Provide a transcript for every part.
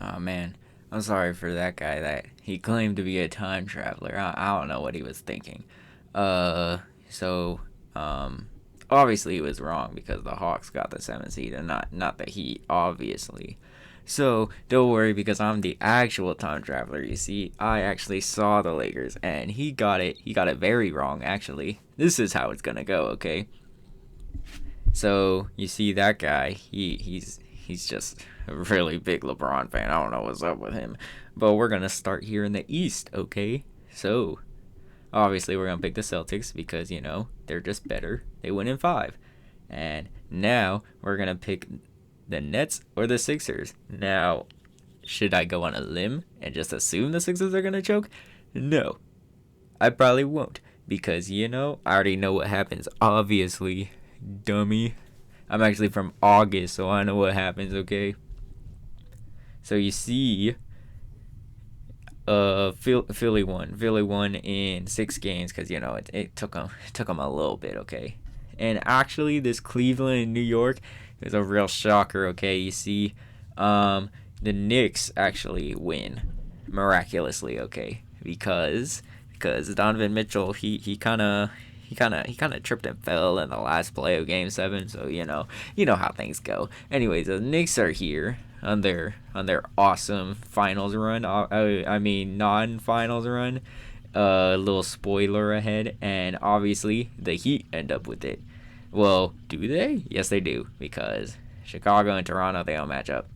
Oh man, I'm sorry for that guy that he claimed to be a time traveler. I don't know what he was thinking. Uh, so um, obviously he was wrong because the Hawks got the seventh seed and not the Heat, obviously. So don't worry because I'm the actual time traveler. You see, I actually saw the Lakers and he got it. He got it very wrong. Actually, this is how it's gonna go. Okay. So you see that guy, he's just a really big LeBron fan. I don't know what's up with him. But we're gonna start here in the East, okay? So obviously we're gonna pick the Celtics because they're just better. They win in five. And now we're gonna pick the Nets or the Sixers. Now, should I go on a limb and just assume the Sixers are gonna choke? No, I probably won't because I already know what happens. Obviously, dummy. I'm actually from August, so I know what happens, okay? So you see, Philly won. Philly won in 6 games because it took them a little bit, okay? And actually, this Cleveland and New York is a real shocker, okay? You see, the Knicks actually win miraculously, okay? Because Donovan Mitchell he kind of tripped and fell in the last play of Game 7. So you know how things go. Anyways, the Knicks are here on their awesome finals run. I mean non-finals run. A little spoiler ahead, and obviously the Heat end up with it. Well, do they? Yes, they do because Chicago and Toronto, they don't match up.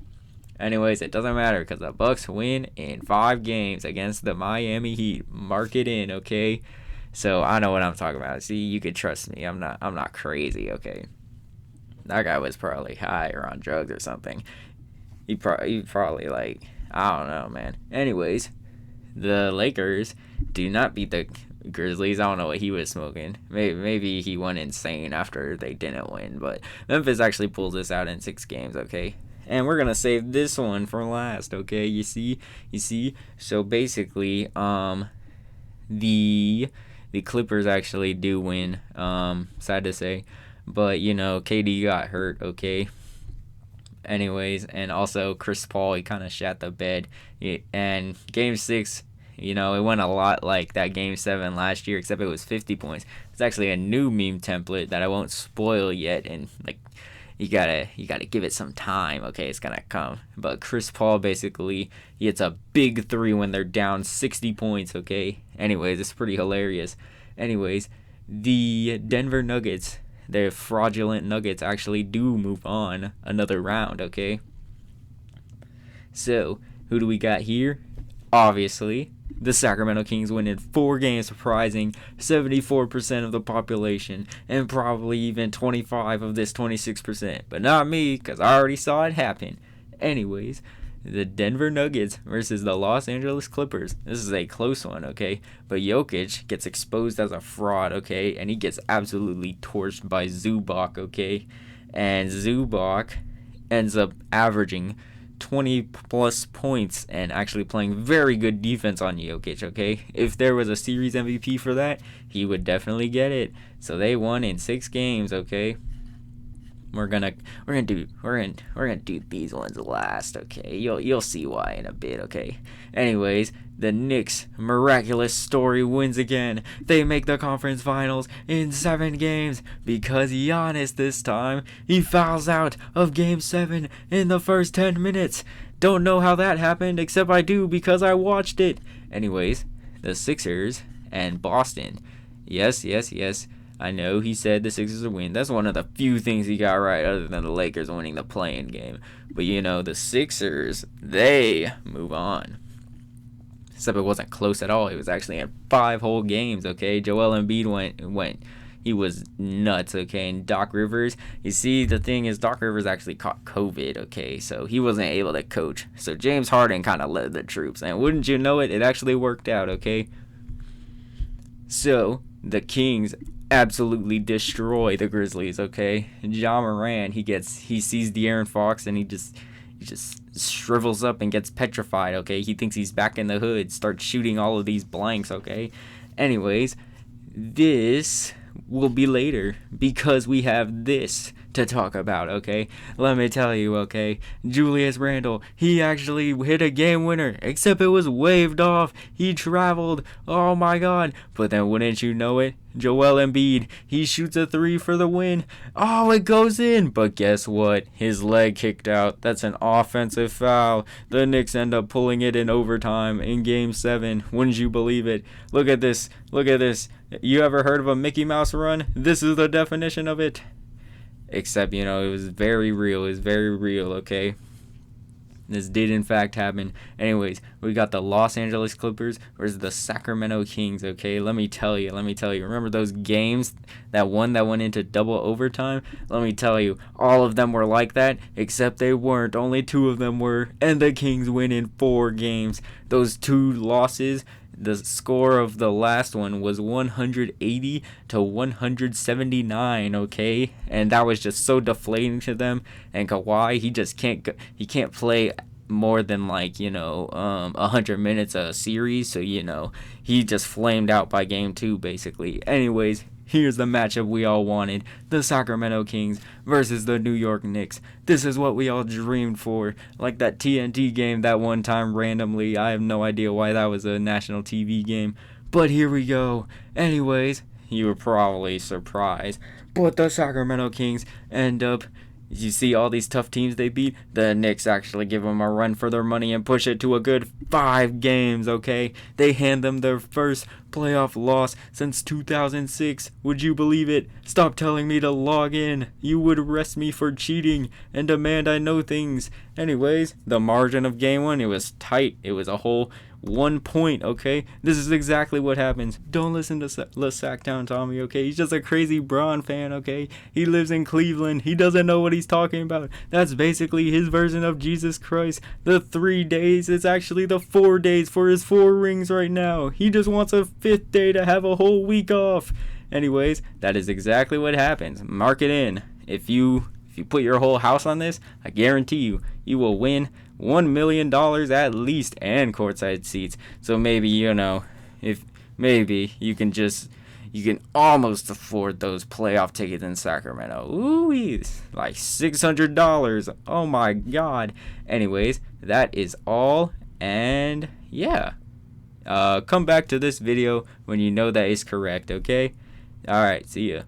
Anyways, it doesn't matter because the Bucks win in 5 games against the Miami Heat. Mark it in, okay? So I know what I'm talking about. See, you can trust me. I'm not crazy, okay? That guy was probably high or on drugs or something. He probably like, I don't know, man. Anyways, the Lakers do not beat the Grizzlies. I don't know what he was smoking. Maybe he went insane after they didn't win. But Memphis actually pulls this out in 6 games, okay? And we're gonna save this one for last, okay? You see. So basically, the Clippers actually do win. Sad to say, but KD got hurt, okay? Anyways, and also Chris Paul, he kind of shat the bed. And Game 6, it went a lot like that Game 7 last year, except it was 50 points. It's actually a new meme template that I won't spoil yet, and you gotta give it some time, okay? It's gonna come. But Chris Paul basically he hits a big three when they're down 60 points, okay? Anyways, it's pretty hilarious. Anyways, the Denver Nuggets, the fraudulent Nuggets, actually do move on another round, okay? So, who do we got here? Obviously, the Sacramento Kings win in 4 games, surprising 74% of the population, and probably even 25 of this 26%. But not me, because I already saw it happen. Anyways, the Denver Nuggets versus the Los Angeles Clippers. This is a close one, okay? But Jokic gets exposed as a fraud, okay? And he gets absolutely torched by Zubac, okay? And Zubac ends up averaging 20 plus points and actually playing very good defense on Jokic, okay? If there was a series MVP for that, he would definitely get it. So they won in 6 games, okay? We're gonna do these ones last, okay? You'll see why in a bit, okay? Anyways, the Knicks miraculous story wins again. They make the conference finals in 7 games because Giannis this time he fouls out of Game 7 in the first 10 minutes. Don't know how that happened, except I do because I watched it. Anyways, the Sixers and Boston. Yes. I know he said the Sixers would win. That's one of the few things he got right other than the Lakers winning the play-in game. But the Sixers, they move on. Except it wasn't close at all. It was actually in 5 whole games, okay? Joel Embiid went. He was nuts, okay? And Doc Rivers, you see, the thing is Doc Rivers actually caught COVID, okay? So he wasn't able to coach. So James Harden kind of led the troops. And wouldn't you know it, it actually worked out, okay? So the Kings absolutely destroy the Grizzlies, okay? And Ja Morant, he sees De'Aaron Fox and he just shrivels up and gets petrified, okay? He thinks he's back in the hood, starts shooting all of these blanks, okay? Anyways, this will be later because we have this to talk about, okay? Let me tell you, okay? Julius Randle, he actually hit a game winner, except it was waved off. He traveled. Oh my god. But then wouldn't you know it? Joel Embiid, he shoots a 3 for the win. Oh, it goes in. But guess what? His leg kicked out. That's an offensive foul. The Knicks end up pulling it in overtime in game 7. Wouldn't you believe it? Look at this. Look at this. You ever heard of a Mickey Mouse run? This is the definition of it. Except, it was very real. It was very real, okay? This did in fact happen. Anyways, we got the Los Angeles Clippers versus the Sacramento Kings, okay? Let me tell you. Remember those games, that went into double overtime? Let me tell you, all of them were like that, except they weren't. Only 2 of them were, and the Kings win in 4 games. Those 2 losses, the score of the last one was 180 to 179, okay? And that was just so deflating to them. And Kawhi, he can't play more than 100 minutes a series, so he just flamed out by game 2 basically. Anyways, here's the matchup we all wanted. The Sacramento Kings versus the New York Knicks. This is what we all dreamed for. Like that TNT game that one time randomly. I have no idea why that was a national TV game. But here we go. Anyways, you were probably surprised. But the Sacramento Kings end up... You see all these tough teams they beat? The Knicks actually give them a run for their money and push it to a good 5 games, okay? They hand them their first playoff loss since 2006. Would you believe it? Stop telling me to log in. You would arrest me for cheating and demand I know things. Anyways, the margin of game 1, it was tight. It was a whole 1 point, okay? This is exactly what happens. Don't listen to LeSactown Tommy, okay? He's just a crazy Braun fan, okay? He lives in Cleveland. He doesn't know what he's talking about. That's basically his version of Jesus Christ. The 3 days is actually the 4 days for his 4 rings right now. He just wants a 5th day to have a whole week off. Anyways, that is exactly what happens. Mark it in. If you put your whole house on this, I guarantee you will win $1 million at least and courtside seats. So maybe, if maybe you can almost afford those playoff tickets in Sacramento. Ooh, like $600. Oh my god. Anyways, that is all. And yeah, come back to this video when you know that is correct, okay? Alright, see ya.